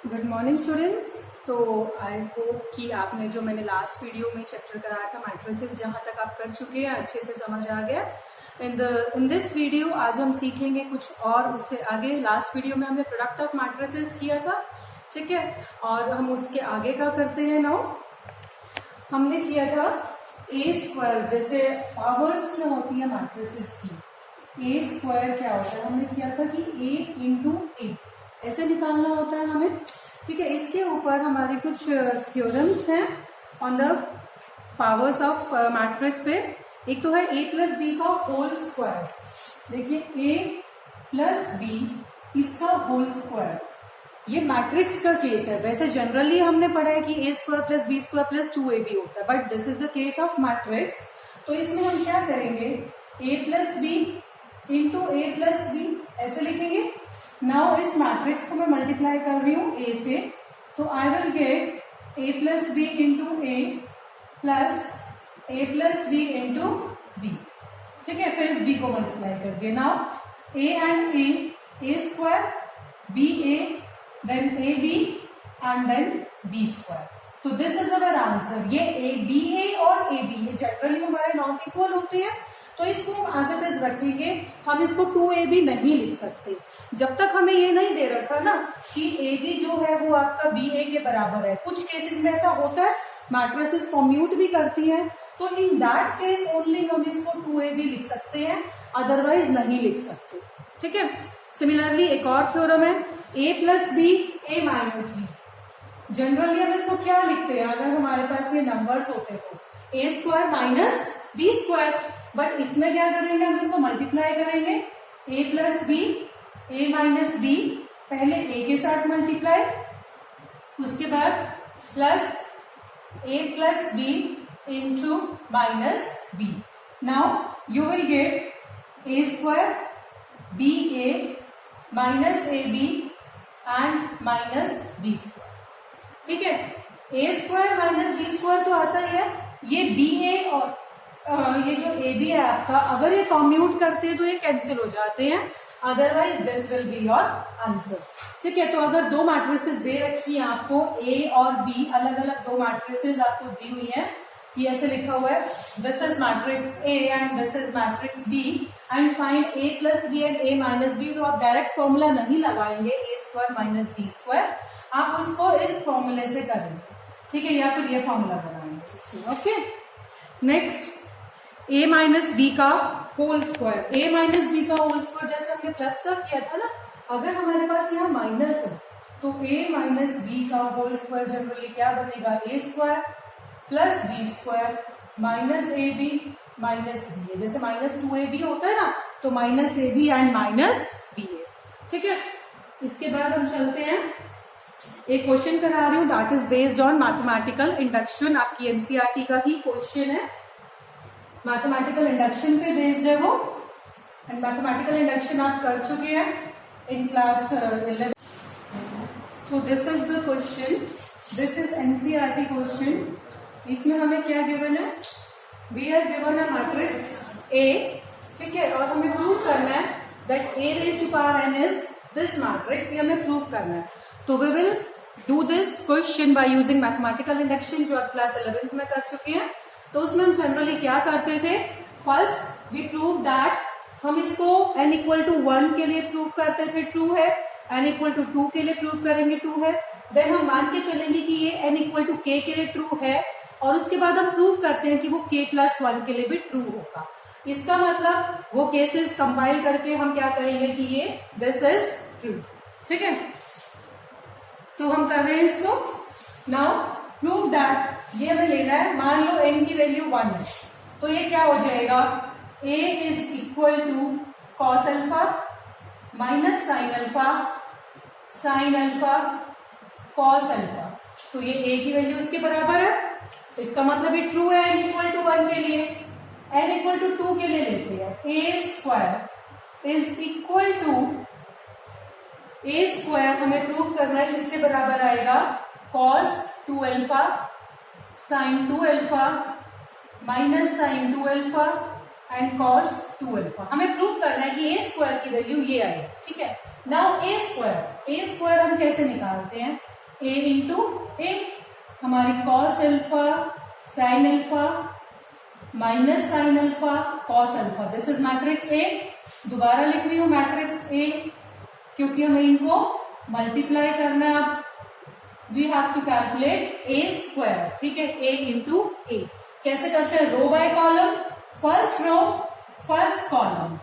Good morning students. तो I hope कि आपने जो मैंने लास्ट वीडियो में चैप्टर कराया था मैट्रिसेस, जहाँ तक आप कर चुके हैं अच्छे से समझ आ गया। इन दिस वीडियो आज हम सीखेंगे कुछ और उससे आगे। लास्ट वीडियो में हमने प्रोडक्ट ऑफ मैट्रिसेस किया था, ठीक है, और हम उसके आगे क्या करते हैं नाउ। हमने किया था ए स्क्वायर, जैसे पावर्स क्या होती है मैट्रिसेस की, ए स्क्वायर क्या होता है, हमने किया था कि ए इंटू ए ऐसे निकालना होता है हमें, ठीक है। इसके ऊपर हमारे कुछ थ्योरम्स हैं on the powers of matrix पे। एक तो है ए प्लस बी का होल स्क्वायर, देखिए ए प्लस बी इसका होल स्क्वायर, ये मैट्रिक्स का केस है। वैसे जनरली हमने पढ़ा है कि A square plus B square plus 2ab होता है, but this is the case of matrix. तो इसमें हम क्या करेंगे, A plus B into A plus B ऐसे लिखेंगे। नाउ इस मैट्रिक्स को मैं मल्टीप्लाई कर रही हूँ ए से, तो I will get A plus B into A plus B into B, ठीक है। फिर इस बी को मल्टीप्लाई कर दिया। Now A and A square, B A, then A B and then B square. तो दिस इज अवर आंसर। ये A B A और ए बी ये जनरली हमारे नॉट इक्वल होते हैं, तो इसको हम एज इट इज रखेंगे। हम इसको 2ab नहीं लिख सकते जब तक हमें ये नहीं दे रखा ना कि ab जो है वो आपका ba के बराबर है। कुछ केसेस में ऐसा होता है, मैट्रिसेस कम्यूट भी करती है, तो इन दैट केस ओनली हम इसको 2ab लिख सकते हैं, अदरवाइज नहीं लिख सकते, ठीक है। सिमिलरली एक और थ्योरम है a plus B A minus B. Generally हम इसको क्या लिखते हैं, अगर हमारे पास ये नंबर्स होते तो A square minus B square, but इसमें क्या करेंगे, हम इसको मल्टीप्लाई करेंगे। A plus B A minus B, पहले ए के साथ मल्टीप्लाई, उसके बाद plus A plus B into minus B. Now you will get A square B A minus A B and minus B square, ठीक है। A square minus B square तो आता ही है। ये बी ए और ये जो ए बी है आपका, अगर ये कम्यूट करते हैं तो ये कैंसिल हो जाते हैं, otherwise this will be your answer, ठीक है। तो अगर दो मैट्रिसेस दे रखी है आपको, ए और बी, अलग अलग दो मैट्रिसेस आपको दी हुई है, ये ऐसे लिखा हुआ है this is matrix A and this is matrix B and find A plus B and A minus B. तो आप डायरेक्ट फॉर्मूला नहीं लगाएंगे A square minus B square, आप उसको इस फॉर्मूले से करेंगे, ठीक है, या फिर ये फॉर्मूला बनाएंगे इसमें, okay. Next a minus B का whole square, a minus B का होल स्क्वायर जैसे हमने प्लस का किया था ना, अगर हमारे पास यहाँ माइनस है तो a माइनस बी का होल स्क्वायर जनरली क्या बनेगा, a square plus B square minus A b minus b a. जैसे माइनस 2ab होता है ना, तो minus A B and minus b a, ठीक है। इसके बाद हम चलते हैं, एक क्वेश्चन करा रही हूँ that is based on mathematical induction, आपकी एनसीईआरटी का ही क्वेश्चन है, मैथमेटिकल इंडक्शन पे बेस्ड है वो, एंड मैथमेटिकल इंडक्शन आप कर चुके हैं in class 11। So this is the question, this is NCERT question. इसमें हमें क्या गिवन है, वी आर गिवन है मैट्रिक्स ए, ठीक है, और हमें प्रूव करना है that A raise to power N is this matrix, ये हमें प्रूव करना है। तो we will do this question by using mathematical induction, जो आप क्लास 11 में कर चुके हैं। तो उसमें हम जनरली क्या करते थे, फर्स्ट वी प्रूव दैट, हम इसको n इक्वल टू 1 के लिए प्रूव करते थे ट्रू है, n इक्वल टू 2 के लिए प्रूव करेंगे ट्रू है, देन हम मान के चलेंगे कि ये n इक्वल टू k के लिए ट्रू है, और उसके बाद हम प्रूव करते हैं कि वो k प्लस 1 के लिए भी ट्रू होगा। इसका मतलब वो केसेस कंपाइल करके हम क्या कहेंगे कि ये दिस इज ट्रू, ठीक है। तो हम कर रहे हैं इसको। नाउ प्रूव दैट, ये हमें लेना है, मान लो n की वैल्यू 1 है, तो ये क्या हो जाएगा, a is equal to cos alpha minus sine alpha cos alpha. तो ये a की वैल्यू उसके बराबर है, इसका मतलब ये ट्रू है n इक्वल टू 1 के लिए। n इक्वल टू 2 के लिए लेते हैं, a square is equal to, a square हमें प्रूव करना है किसके बराबर आएगा, cos 2 alpha sine 2 alpha minus sine 2 alpha and cos 2 alpha. हमें प्रूव करना है कि ए स्क्वायर की वैल्यू ये आई, ठीक है। नाउ ए स्क्वायर हम कैसे निकालते हैं, ए इंटू ए, हमारी cos alpha sign alpha minus sine alpha cos alpha, this is matrix ए। दोबारा लिख रही हूं मैट्रिक्स ए क्योंकि हमें इनको मल्टीप्लाई करना है। अब we have to calculate a square, ठीक है, ए इंटू ए। कैसे करते हैं? Row by column, first row first column,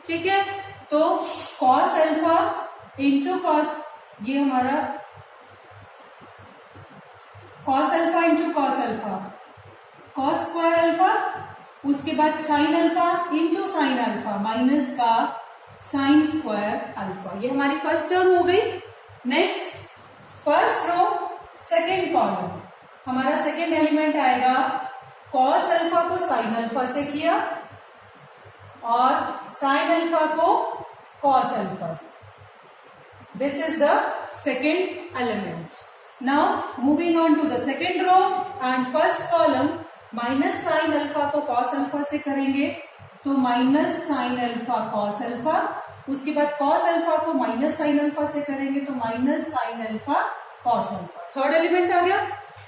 ठीक है। तो कॉस अल्फा इंटू कॉस, ये हमारा cos alpha into cos alpha, cos square alpha, उसके बाद sine alpha into sine alpha minus का साइन स्क्वायर अल्फा, ये हमारी फर्स्ट टर्म हो गई। Next first row second column, हमारा सेकेंड एलिमेंट आएगा, कॉस अल्फा को साइन अल्फा से किया और साइन अल्फा को कॉस अल्फा से, this is the second element. Now moving on to the second row and first column, minus sine alpha को cos alpha से करेंगे तो minus sine alpha cos alpha, उसके बाद कॉस अल्फा को minus sine alpha से करेंगे तो minus sine alpha cos alpha, third element आ गया।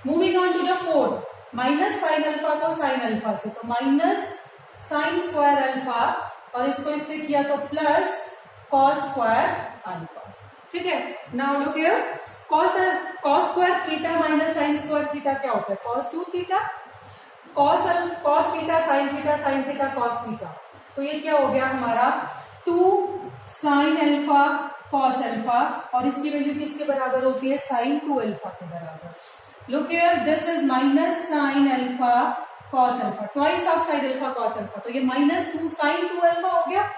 Moving on to the fourth, minus sine alpha को साइन अल्फा से तो माइनस साइन स्क्वायर अल्फा और इसको इससे किया तो प्लस कॉस स्क्वायर अल्फा, ठीक है। Now look here, cos square theta minus sine square theta क्या होता है? Cos 2 theta, cos theta sine theta cos theta, तो ये क्या हो गया हमारा 2 साइन अल्फा कॉस अल्फा और इसकी वैल्यू किसके बराबर होती है? साइन 2 अल्फा के बराबर। Look here, this is minus sine alpha cos alpha, twice of sine alpha cos alpha, तो ये माइनस 2 साइन 2 अल्फा हो गया।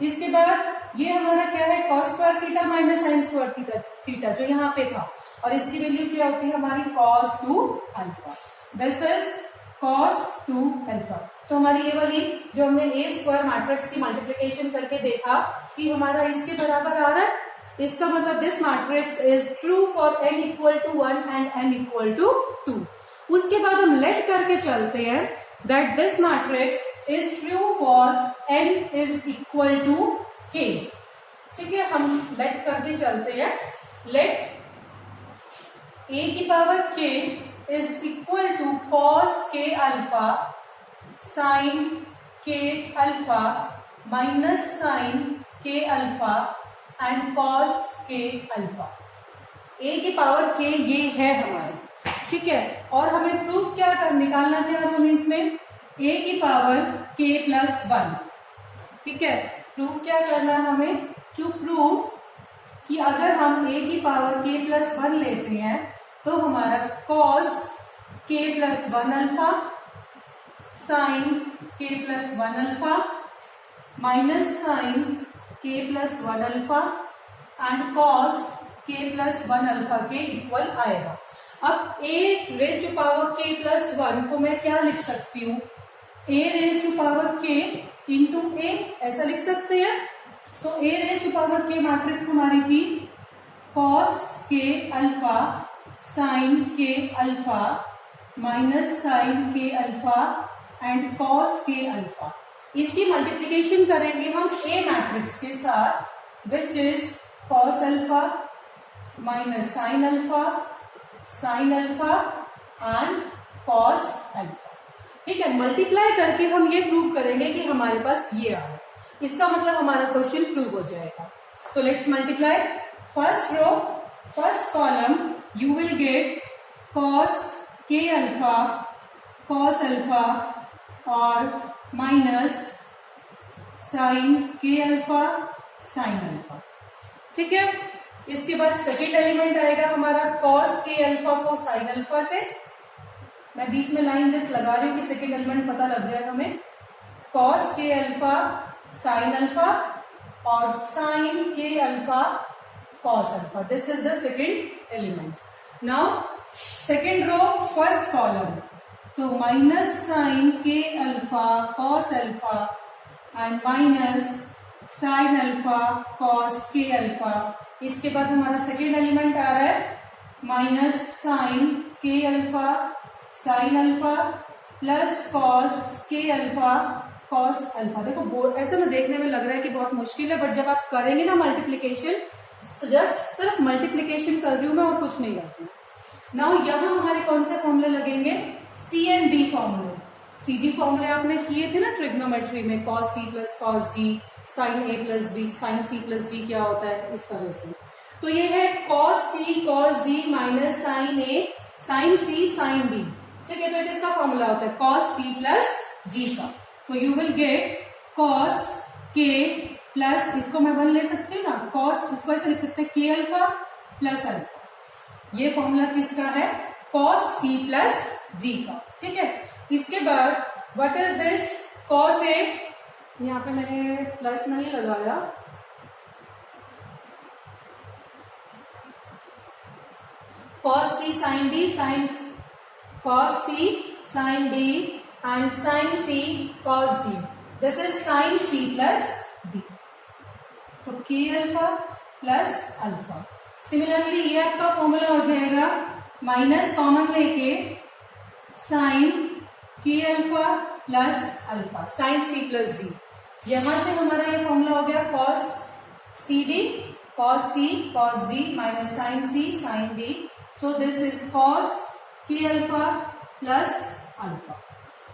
इसके बाद ये हमारा क्या है? Cos square theta minus sine square theta जो यहाँ पे था और इसकी वैल्यू क्या होती है हमारी? Cos 2 alpha, this is cos 2 alpha. तो हमारी ये वाली जो हमने ए स्क्वायर मैट्रिक्स की मल्टीप्लिकेशन करके देखा कि हमारा इसके बराबर आ रहा है, इसका मतलब this matrix is true for n equal to 1 and n equal to 2। उसके बाद हम लेट करके चलते हैं that this matrix is true for n is equal to k, ठीक है। हम लेट करके चलते हैं, लेट a की power k is equal to cos k alpha sin k alpha minus sin k alpha and cos k alpha। a की power k ये है हमारी, ठीक है। और हमें प्रूफ क्या कर निकालना था हमें इसमें? a की पावर k प्लस 1, ठीक है। प्रूफ क्या करना है हमें? टू प्रूव कि अगर हम a की पावर k प्लस 1 लेते हैं तो हमारा cos k plus 1 alpha sine k plus 1 alpha minus sine k plus 1 alpha and cos k plus 1 alpha के इक्वल आएगा। अब a raise to power k plus 1 को मैं क्या लिख सकती हूँ? a raise to power k into a, ऐसा लिख सकते हैं। तो a raise to power k matrix हमारी थी cos k अल्फा sine k alpha minus sine k alpha and cos k alpha. इसकी मल्टीप्लिकेशन करेंगे हम a मैट्रिक्स के साथ which is cos alpha minus sine alpha and cos alpha, ठीक है। मल्टीप्लाई करके हम ये प्रूव करेंगे कि हमारे पास ये आ रहा है, इसका मतलब हमारा क्वेश्चन प्रूव हो जाएगा। तो let's multiply first row first column, you will get cos k alpha cos alpha और minus sine k alpha sin alpha, ठीक है। इसके बाद सेकेंड एलिमेंट आएगा हमारा cos k alpha को sin alpha से, मैं बीच में लाइन जस्ट लगा रही हूँ कि सेकेंड एलिमेंट पता लग जाएगा हमें। cos k alpha sin alpha और sin k alpha cos alpha, this is the second element। now second row first column, तो minus sine k alpha cos alpha and minus sine alpha cos k alpha। इसके बाद हमारा second element आ रहा है minus sine k alpha sine alpha plus cos k alpha cos alpha। देखो ऐसे में देखने में लग रहा है कि बहुत मुश्किल है, बट जब आप करेंगे ना मल्टीप्लीकेशन जस्ट सिर्फ मल्टीप्लीकेशन कर रही हूं मैं और कुछ नहीं करती हूँ। नाउ यहाँ हमारे कौन से फॉर्मूले लगेंगे, सी एंड डी फॉर्मूले। सी डी फॉर्मूले आपने किए थे ना ट्रिग्नोमेट्री में, cos c plus cos g sine a plus b, sine C plus g क्या होता है, इस तरह से। तो ये है cos c cos g minus sine a sine c sine d, ठीक है। तो ये किसका फॉर्मूला होता है, कॉस सी प्लस जी का। तो यू विल गेट कॉस के प्लस, इसको मैं वन ले सकती हूँ ना, कॉस, इसको ऐसे लिख सकते हैं के अल्फा प्लस अल्फा। ये फॉर्मूला किसका है, कॉस सी प्लस जी का, ठीक है। इसके बाद what is this, cos A, यहाँ पे मैंने प्लस नहीं लगाया, cos C sine D, sine cos C sine D and sine C cos G, this is sine C plus D. तो K alpha plus alpha. Similarly ये आपका formula हो जाएगा माइनस कॉमन लेके साइन के अल्फा प्लस अल्फा, साइन सी plus g. यहां से हमारा ये फॉर्मूला हो गया cos c d, cos c cos g minus sine c sine d. So this is cos के अल्फा प्लस अल्फा,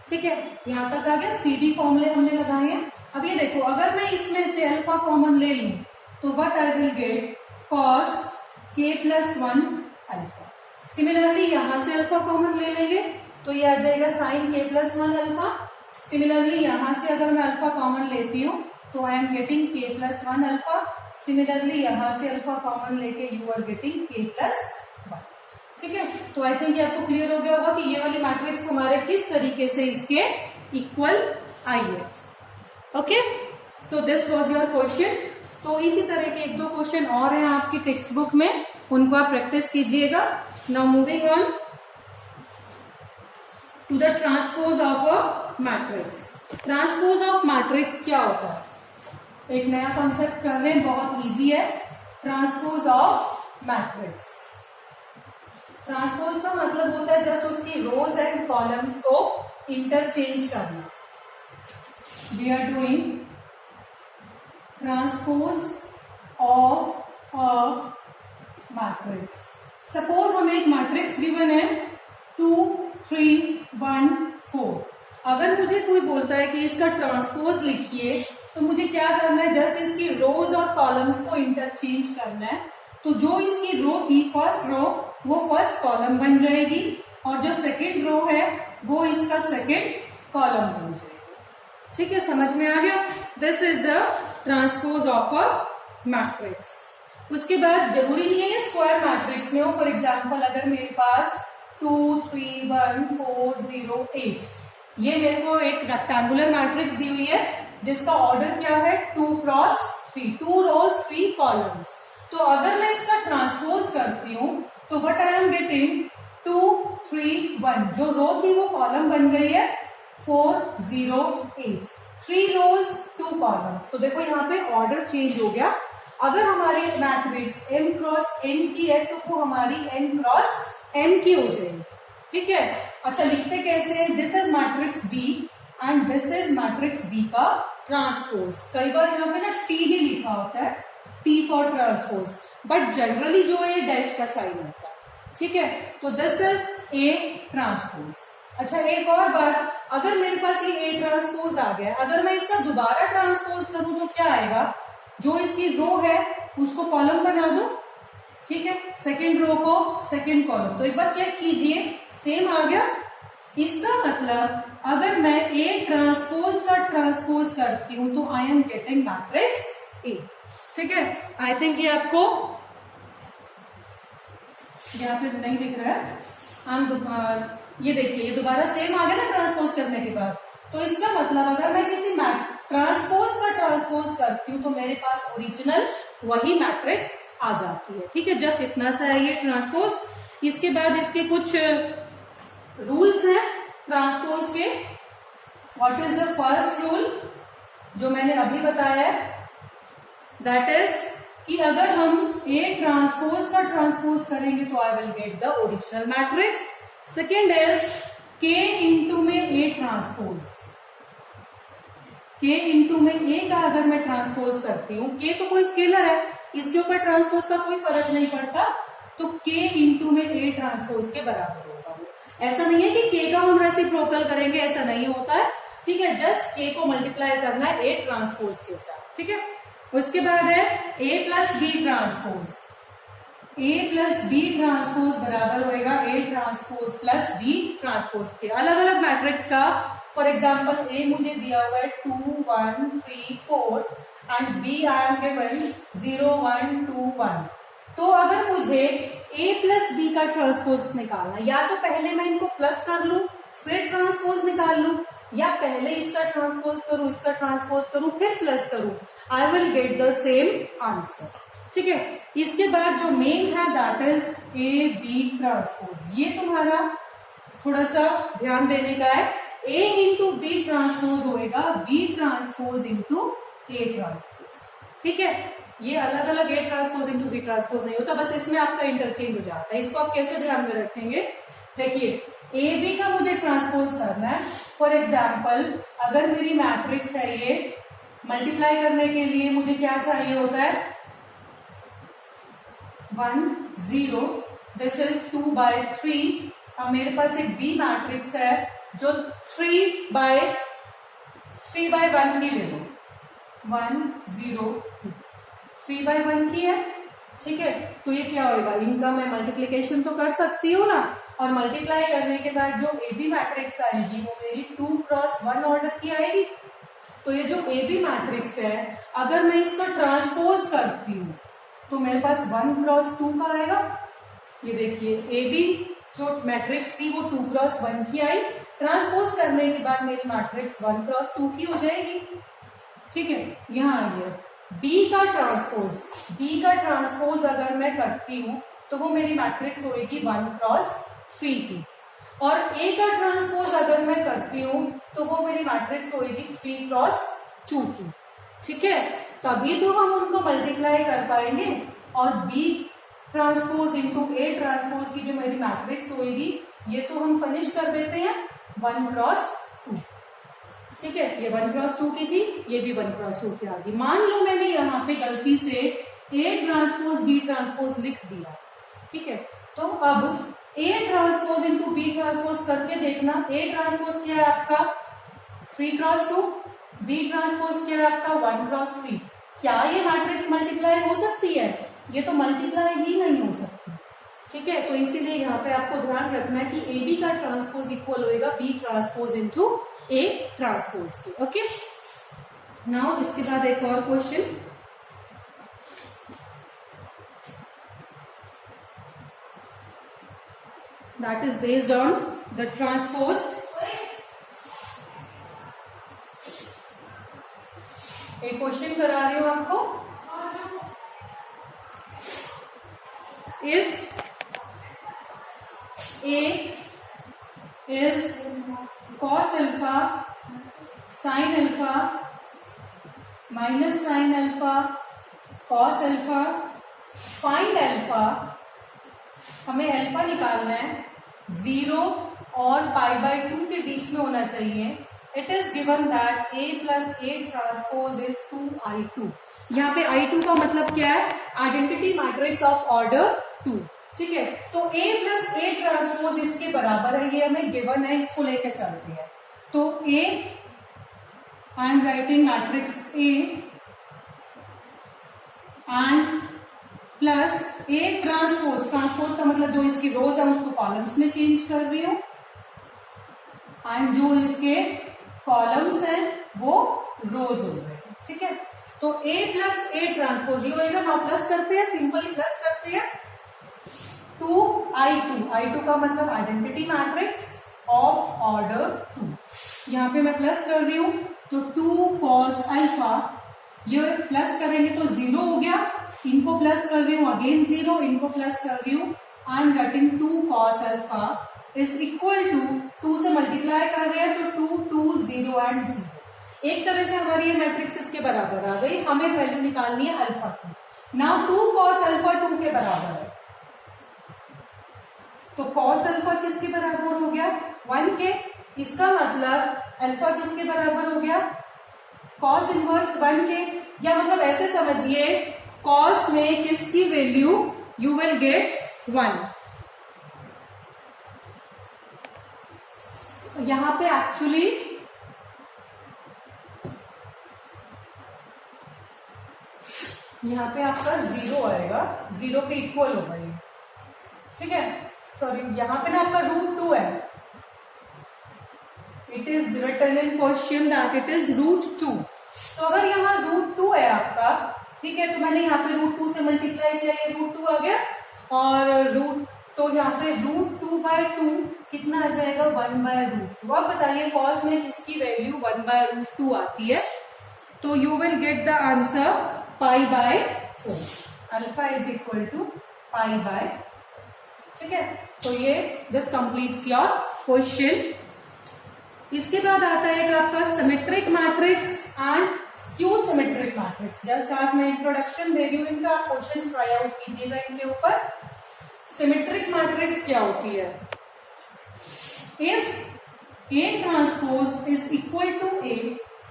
ठीक है। यहां तक आ गया, सी डी फॉर्मूले हमने लगाए हैं। अब ये देखो, अगर मैं इसमें से अल्फा कॉमन ले लूं तो what I will gate, cos के प्लस वन अल्फा। सिमिलरली यहां से अल्फा कॉमन ले लेंगे तो ये आ जाएगा साइन के प्लस वन अल्फा। सिमिलरली यहां से अगर मैं अल्फा कॉमन लेती हूँ तो आई एम गेटिंग के प्लस वन अल्फा। सिमिलरली यहां से अल्फा कॉमन लेके यू आर गेटिंग के प्लस वन, ठीक है। तो आई थिंक ये आपको क्लियर हो गया होगा कि ये वाली मैट्रिक्स हमारे किस तरीके से इसके इक्वल आई है। Okay, so this was your question. तो इसी तरह के एक दो क्वेश्चन और हैं आपकी टेक्स्ट बुक में, उनको आप प्रैक्टिस कीजिएगा। Now moving on to the transpose of a matrix. Transpose of matrix क्या होता है, एक नया कॉन्सेप्ट कर रहे हैं, बहुत इजी है। ट्रांसपोज ऑफ मैट्रिक्स, ट्रांसपोज का मतलब होता है जस्ट उसकी रोज एंड कॉलम्स को इंटरचेंज करना। We are doing transpose of a matrix. Suppose हमें एक मैट्रिक्स गिवन है 2 3 1 4। अगर मुझे कोई बोलता है कि इसका ट्रांसपोज लिखिए तो मुझे क्या करना है, जस्ट इसकी रोज और कॉलम्स को इंटरचेंज करना है। तो जो इसकी रो थी फर्स्ट रो वो फर्स्ट कॉलम बन जाएगी और जो सेकंड रो है वो इसका सेकंड कॉलम बन जाएगा, ठीक है। समझ में आ गया, this is the transpose of a matrix. उसके बाद जरूरी नहीं है ये स्क्वायर मैट्रिक्स में हो। फॉर एग्जाम्पल अगर मेरे पास 2 3 1 4 0 8, ये मेरे को एक रेक्टेंगुलर मैट्रिक्स दी हुई है जिसका ऑर्डर क्या है 2 क्रॉस 3, 2 रोज 3 कॉलम्स। तो अगर मैं इसका ट्रांसपोज करती हूँ तो व्हाट आई एम गेटिंग 2 3 1, जो रो थी वो कॉलम बन गई है 4 0 8, 3 रोज 2 कॉलम्स। तो देखो यहाँ पे ऑर्डर चेंज हो गया। अगर हमारी मैट्रिक्स m क्रॉस n की है तो वो हमारी n क्रॉस m की हो जाएगी, ठीक है। अच्छा, लिखते कैसे हैं, this is matrix B and this is matrix B का ट्रांसपोज। कई बार यहाँ पे ना T भी लिखा होता है, T for transpose, but generally जो है डैश का साइन होता है, ठीक है। तो दिस इज A ट्रांसपोज। अच्छा, एक और बात, अगर मेरे पास ये A ट्रांसपोज आ गया, अगर मैं इसका दोबारा ट्रांसपोज करूं तो क्या आएगा, जो इसकी रो है उसको कॉलम बना दो, ठीक है, सेकंड रो को सेकंड कॉलम। तो एक बार चेक कीजिए, सेम आ गया। इसका मतलब अगर मैं A ट्रांसपोज का ट्रांसपोज करती हूं तो आई एम गेटिंग मैट्रिक्स A, ठीक है। आई थिंक ये आपको यहाँ पे नहीं दिख रहा है, हम ये देखिए, ये दोबारा सेम आ गया ना ट्रांसपोज करने के बाद। तो इसका मतलब अगर मैं किसी ट्रांसपोज का ट्रांसपोज करती हूँ तो मेरे पास ओरिजिनल वही मैट्रिक्स आ जाती है, ठीक है। जस्ट इतना सा है ये ट्रांसपोज। इसके बाद इसके कुछ रूल्स हैं ट्रांसपोज के। What is the first rule जो मैंने अभी बताया है, दैट इज कि अगर हम A ट्रांसपोज का ट्रांसपोज करेंगे तो I will get the original matrix. Second is K into में A ट्रांसपोज, K इंटू में A का अगर मैं ट्रांसपोज करती हूँ, K तो कोई स्केलर है, इसके ऊपर ट्रांसपोज का कोई फर्क नहीं पड़ता, तो K इंटू में A ट्रांसपोज के बराबर होगा वो। ऐसा नहीं है कि K का हम रेसिप्रोकल करेंगे, ऐसा नहीं होता है, ठीक है, जस्ट K को मल्टीप्लाई करना है A ट्रांसपोज के साथ, ठीक है। उसके बाद है A plus B transpose, A plus B transpose बराबर होएगा A transpose plus B transpose के। अलग अलग मैट्रिक्स का, फॉर एग्जाम्पल A मुझे दिया हुआ है 2 1 3 4 and B I am given 0 1 2 1। तो अगर मुझे A प्लस बी का ट्रांसपोज निकालना, या तो पहले मैं इनको प्लस कर लूं फिर ट्रांसपोज निकाल लूं, या पहले इसका ट्रांसपोज करूं इसका ट्रांसपोज करूं फिर प्लस करूं, I will get the same answer, ठीक है। इसके बाद जो मेन है that is A B transpose. ये तुम्हारा थोड़ा सा ध्यान देने का है, ए इंटू बी ट्रांसपोज होएगा B transpose into A transpose, ठीक है। ये अलग अलग A transpose into B transpose नहीं होता, बस इसमें आपका इंटरचेंज हो जाता है। इसको आप कैसे ध्यान में रखेंगे, देखिए ए बी का मुझे ट्रांसपोज करना है। फॉर एग्जाम्पल अगर मेरी मैट्रिक्स है ये, मल्टीप्लाई करने के लिए मुझे क्या चाहिए होता है 1 0, दिस इज 2 by 3। अब मेरे पास एक बी मैट्रिक्स है जो 3 by 1 की ले लो, 1 0 2, 3 by 1 की है, ठीक है। तो ये क्या होगा, इनका मैं मल्टीप्लीकेशन तो कर सकती हूँ ना, और मल्टीप्लाई करने के बाद जो ए बी मैट्रिक्स आएगी वो मेरी 2 क्रॉस 1 ऑर्डर की आएगी। तो ये जो ए बी मैट्रिक्स है, अगर मैं इसका ट्रांसपोज करती हूँ तो मेरे पास 1 क्रॉस 2 का आएगा। ये देखिए ए बी जो मैट्रिक्स थी वो 2 क्रॉस 1 की आई, ट्रांसपोज करने के बाद मेरी मैट्रिक्स 1 क्रॉस 2 की हो जाएगी, ठीक है। यहाँ आइए बी का ट्रांसपोज अगर मैं करती हूँ तो वो मेरी मैट्रिक्स होगी 1 क्रॉस 3 की, और ए का ट्रांसपोज अगर मैं करती हूँ तो वो मेरी मैट्रिक्स होगी 3 क्रॉस 2 की, ठीक है। तभी तो हम उनको मल्टीप्लाई कर पाएंगे, और B transpose into A transpose की जो मेरी मैट्रिक्स होगी ये तो हम फिनिश कर देते हैं 1 क्रॉस 2, ठीक है। ये 1 क्रॉस 2 की थी, ये भी 1 क्रॉस 2 की आ गई। मान लो मैंने यहाँ पे गलती से ए ट्रांसपोज बी ट्रांसपोज लिख दिया, ठीक है। तो अब A transpose into B transpose करके देखना, ए ट्रांसपोज क्या है आपका 3 क्रॉस 2, बी ट्रांसपोज क्या है आपका 1 क्रॉस 3। क्या ये मैट्रिक्स मल्टीप्लाई हो सकती है? ये तो मल्टीप्लाई ही नहीं हो सकती, ठीक है। तो इसीलिए यहाँ पे आपको ध्यान रखना है कि ए बी का ट्रांसपोज इक्वल होएगा B transpose into A transpose के, ओके। नाउ इसके बाद एक और question, that is based on the transpose। एक क्वेश्चन करा रही हूं आपको, if A is cos alpha sin alpha minus sin alpha cos alpha, find alpha, हमें अल्फा निकालना है 0 और पाई बाय 2 के बीच में होना चाहिए। It is given that A plus A transpose is 2i2। यहाँ पे i2 का मतलब क्या है, आइडेंटिटी मैट्रिक्स ऑफ ऑर्डर 2, ठीक है। तो A प्लस ए ट्रांसपोज इसके बराबर है, ये हमें गिवन है, इसको लेके चलते हैं। तो A, I am writing matrix A and plus A transpose, transpose का मतलब जो इसकी रोज है उसको कॉलम्स में चेंज कर रही हूं, एंड जो इसके कॉलम्स हैं वो रोज हो गए, ठीक है। तो ए प्लस ए ट्रांसपोज ये होगा, ना प्लस करते हैं, सिंपली प्लस करते हैं 2i2, i2 का मतलब आइडेंटिटी मैट्रिक्स ऑफ ऑर्डर 2। यहाँ पे मैं प्लस कर रही हूं तो 2 cos अल्फा, ये प्लस करेंगे तो 0 हो गया, इनको प्लस कर रही हूँ अगेन 0, इनको प्लस कर रही हूँ, I am getting 2 cos alpha is equal to 2 से मल्टीप्लाई कर रहे हैं तो 2 2 0 एंड 0। एक तरह से हमारी ये मैट्रिक्स इसके बराबर आ गई, हमें वैल्यू निकालनी है अल्फा की। नाउ 2 cos अल्फा 2 के बराबर है, तो cos अल्फा किसके बराबर हो गया 1 के, इसका मतलब अल्फा किसके बराबर हो गया cos इनवर्स 1 के, या मतलब ऐसे समझिए कॉस में किसकी वैल्यू, यू विल गेट 1। यहां पे एक्चुअली यहां पे आपका 0 आएगा, 0 के इक्वल होगा ये, ठीक है। सॉरी, यहां पे ना आपका √2 है, it is written in question that it is √2। तो अगर यहाँ √2 है आपका, ठीक है, तो मैंने यहाँ पे √2 से मल्टीप्लाई किया, ये √2 आ गया, और तो यहाँ पे √2/2 कितना आ जाएगा, 1/√2। अब बताइए कॉस में किसकी वैल्यू 1/√2 आती है, तो you will get the answer π/4, alpha is equal to π/4, ठीक है। तो ये दिस कंप्लीट्स योर क्वेश्चन। इसके बाद आता है आपका symmetric matrix and skew symmetric matrix. Just आज मैं इंट्रोडक्शन दे रही हूँ इनका, आप क्वेश्चन ट्राई आउट कीजिएगा इनके ऊपर। सिमेट्रिक मैट्रिक्स क्या होती है, if A transpose is equal to A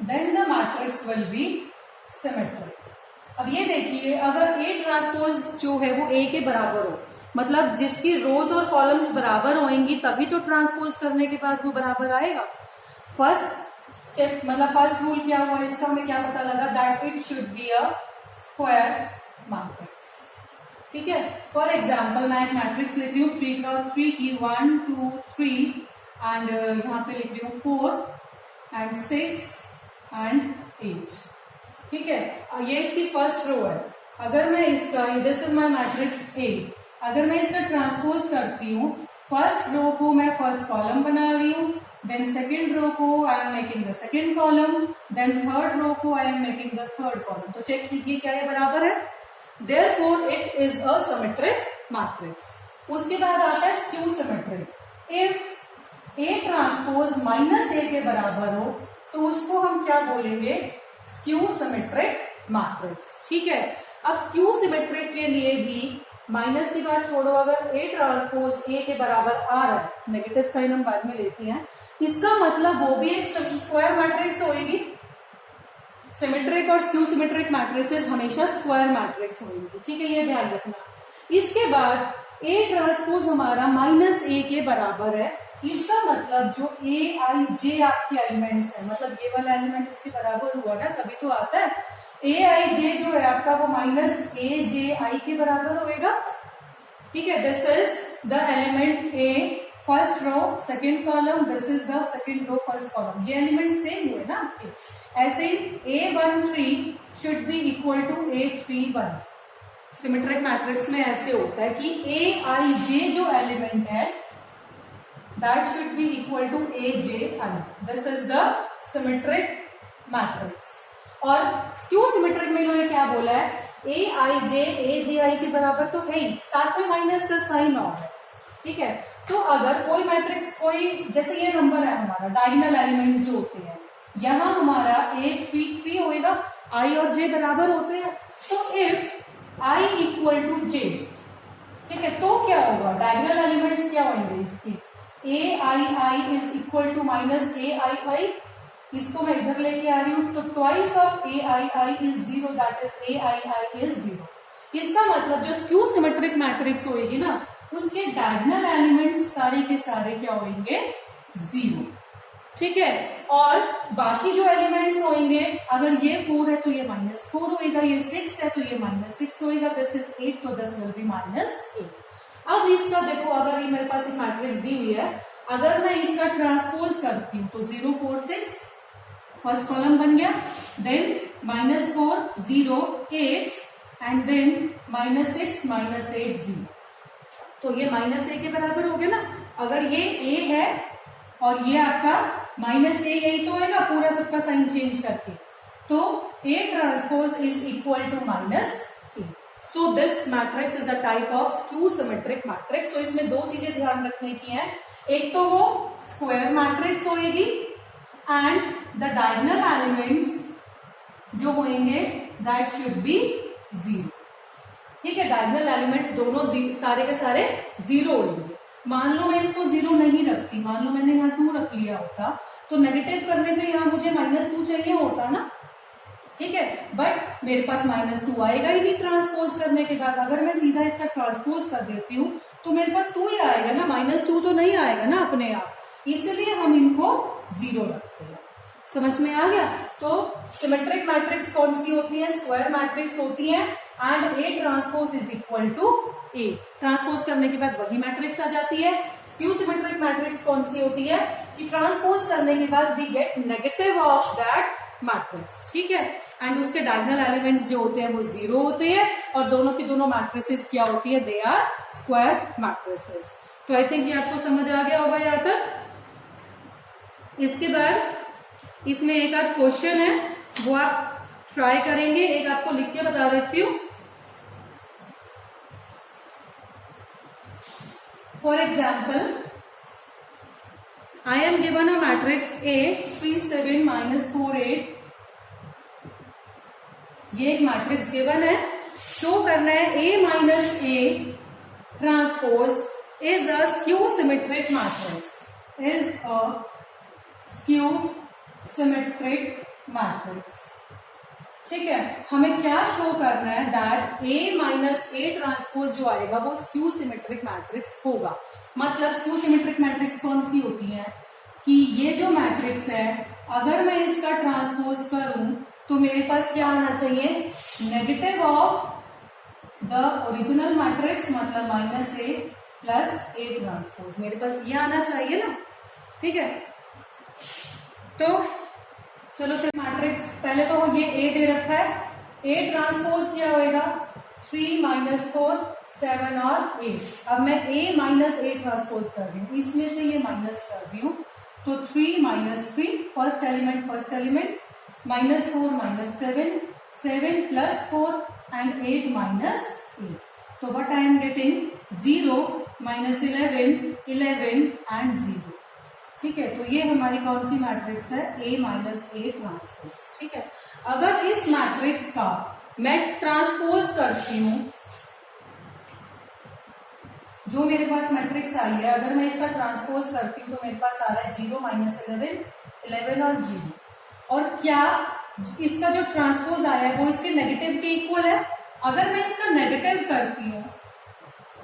then the matrix will be symmetric. अब ये देखिए, अगर A ट्रांसपोज जो है वो A के बराबर हो, मतलब जिसकी रोज और कॉलम्स बराबर होंगी तभी तो ट्रांसपोज करने के बाद वो बराबर आएगा। फर्स्ट स्टेप मतलब फर्स्ट रूल क्या हुआ इसका, हमें क्या पता लगा, that it should be a square matrix, ठीक है। फॉर एग्जाम्पल मैं एक मैट्रिक्स लिख रही हूँ 3x3 की, 1 2 3 एंड यहाँ पे लिख रही हूँ 4 एंड 6 एंड 8, ठीक है। ये इसकी फर्स्ट रो है। अगर मैं इसका, this is my matrix A, अगर मैं इसका ट्रांसपोज करती हूँ, फर्स्ट रो को मैं फर्स्ट कॉलम बना रही हूँ, देन सेकेंड रो को I am making the second column, then third row को I am making the third column. तो चेक कीजिए क्या ये बराबर है, therefore it is a symmetric matrix. उसके बाद आता है skew symmetric. If A transpose -A के बराबर हो तो उसको हम क्या बोलेंगे, स्क्यू सिमेट्रिक मैट्रिक्स, ठीक है। अब स्क्यू सिमेट्रिक के लिए भी माइनस की बात छोड़ो, अगर A ट्रांसपोज A के बराबर आ रहा है, नेगेटिव साइन हम बाद में लेते हैं, इसका मतलब वो भी एक स्क्वायर मैट्रिक्स होगी। सिमेट्रिक और स्क्यू सिमेट्रिक मैट्रिसेस हमेशा स्क्वायर मैट्रिक्स होंगी, ठीक है, ये ध्यान रखना। इसके बाद A ट्रांसपोज हमारा -A के बराबर है, इसका मतलब जो AIJ आपके एलिमेंट्स है, मतलब ये वाला एलिमेंट इसके बराबर हुआ ना तभी तो आता है। AIJ जो है आपका वो -AJI के बराबर होएगा, ठीक है। This is the element A first row second column, this is the second row first column, ये एलिमेंट सेम हुए ना आपके। ऐसे ही A13 should be equal to A31। Symmetric matrix में ऐसे होता है कि AIJ जो एलिमेंट है that should be equal to AJI. This is the symmetric matrix. और स्क्यू सिमेट्रिक में इन्होंने क्या बोला है, AIJ AJI के बराबर तो है ही, साथ में माइनस का साइन और है, ठीक है। तो अगर कोई मैट्रिक्स, कोई जैसे ये नंबर है हमारा, डायगोनल एलिमेंट्स जो होते हैं, यहाँ हमारा 8 3 3 होएगा, I और J बराबर होते हैं, तो if I equal to J, ठीक है, तो क्या होगा, डायगोनल एलिमेंट्स क्या होंगे इसके, AII is equal to -AII, इसको मैं इधर लेके आ रही हूं, तो twice of AII is 0, that is AII is 0। इसका मतलब जो स्क्यू सिमेट्रिक मैट्रिक्स होएगी ना, उसके डायगोनल एलिमेंट्स सारे के सारे क्या होंगे, 0, ठीक है। और बाकी जो एलिमेंट्स होंगे, अगर ये 4 है तो ये -4 होएगा, ये 6 है तो ये -6 होएगा, दिस इज 8 तो दिस विल बी -8। अब इसका देखो, अगर ये मेरे पास एक मैट्रिक्स दी हुई है, अगर मैं इसका ट्रांसपोज करती हूँ तो 0 4 6 फर्स्ट कॉलम बन गया, देन -4 0 8 एंड देन -6 -8 0, तो ये -A के बराबर हो गया ना। अगर ये A है और ये आपका -A, यही तो होगा पूरा सबका साइन चेंज करके, तो A transpose is equal to -A। So this matrix is a type of skew symmetric matrix. तो इसमें दो चीजें ध्यान रखने की हैं, एक तो वो स्क्वायर मैट्रिक्स होएगी एंड द डायगोनल एलिमेंट्स जो होंगे दैट शुड बी 0, ठीक है। डायगोनल एलिमेंट्स दोनों सारे के सारे 0 होंगे। मान लो मैं इसको 0 नहीं रखती, मान लो मैंने यहाँ 2 रख लिया होता, तो नेगेटिव करने पे यहाँ मुझे -2 चाहिए होता ना, ठीक है, बट मेरे पास -2 आएगा ही नहीं ट्रांसपोज करने के बाद। अगर मैं सीधा इसका ट्रांसपोज कर देती हूँ तो मेरे पास 2 ही आएगा ना, -2 तो नहीं आएगा ना अपने आप, इसलिए हम इनको 0 रखते हैं। समझ में आ गया? तो सिमेट्रिक मैट्रिक्स कौन सी होती है? स्क्वायर मैट्रिक्स होती है and A transpose is equal to A. Transpose करने के बाद वही मैट्रिक्स आ जाती है। स्क्यू सिमेट्रिक मैट्रिक्स कौन सी होती है कि ट्रांसपोज करने के बाद we get negative of that matrix, ठीक है, एंड उसके डायगोनल एलिमेंट्स जो होते हैं वो 0 होते हैं और दोनों की दोनों मैट्रिसेस क्या होती है? They are square matrices. तो आई थिंक ये आपको समझ आ गया होगा यहाँ तक। इसके बाद इसमें एक आध क्वेश्चन है वो आप ट्राई करेंगे, एक आपको लिख के बता देती हूँ। For example, I am given a matrix A 3 7 -4 8। ये एक मैट्रिक्स गिवन है, शो करना है A minus A transpose is a skew symmetric matrix, is a skew symmetric matrix. ठीक है, हमें क्या शो करना है? That A minus A transpose जो आएगा वो स्क्यू सिमेट्रिक मैट्रिक्स होगा। मतलब स्क्यू सिमेट्रिक मैट्रिक्स कौन सी होती है कि ये जो मैट्रिक्स है अगर मैं इसका ट्रांसपोज करूं तो मेरे पास क्या आना चाहिए? Negative of the original matrix, मतलब -A प्लस A ट्रांसपोज, मेरे पास ये आना चाहिए ना। ठीक है, तो चलो मैट्रिक्स पहले तो ये A दे रखा है, A ट्रांसपोज क्या होएगा? 3 -4 7 और 8। अब मैं A माइनस A ट्रांसपोज कर रही हूँ, इसमें से ये माइनस कर रही हूँ, तो 3 -3 फर्स्ट एलिमेंट -4 -7 7 + 4 एंड 8 -8। तो what I am getting? 0 -11 11 and 0। ठीक है, तो ये हमारी कौन सी मैट्रिक्स है? A minus A transpose. ठीक है, अगर इस मैट्रिक्स का मैं ट्रांसपोज करती हूं, जो मेरे पास मैट्रिक्स आई है अगर मैं इसका ट्रांसपोज करती हूँ तो मेरे पास आ रहा है 0 -11 11 और 0। और क्या इसका जो ट्रांसपोज आया है वो इसके नेगेटिव के इक्वल है? अगर मैं इसका नेगेटिव करती हूँ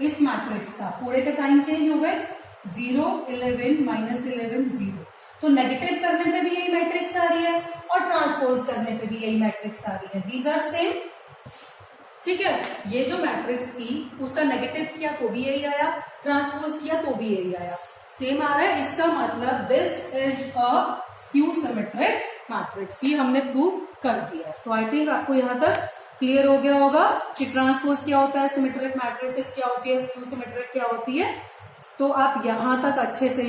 इस मैट्रिक्स का, पूरे के साइन चेंज हो गए, 0 11 -11 0, तो नेगेटिव करने पे भी यही मैट्रिक्स आ रही है और ट्रांसपोज करने पे भी यही मैट्रिक्स आ रही है। These are same. ठीक है, ये जो मैट्रिक्स थी उसका नेगेटिव किया तो भी यही आया, ट्रांसपोज किया तो भी यही आया, सेम आ रहा है। इसका मतलब this is a skew symmetric matrix, ये हमने प्रूव कर दिया। तो आई थिंक आपको यहाँ तक क्लियर हो गया होगा कि ट्रांसपोज क्या होता है, सिमेट्रिक मैट्रिसेस क्या होती है, स्क्यू सिमेट्रिक क्या होती है। तो आप यहां तक अच्छे से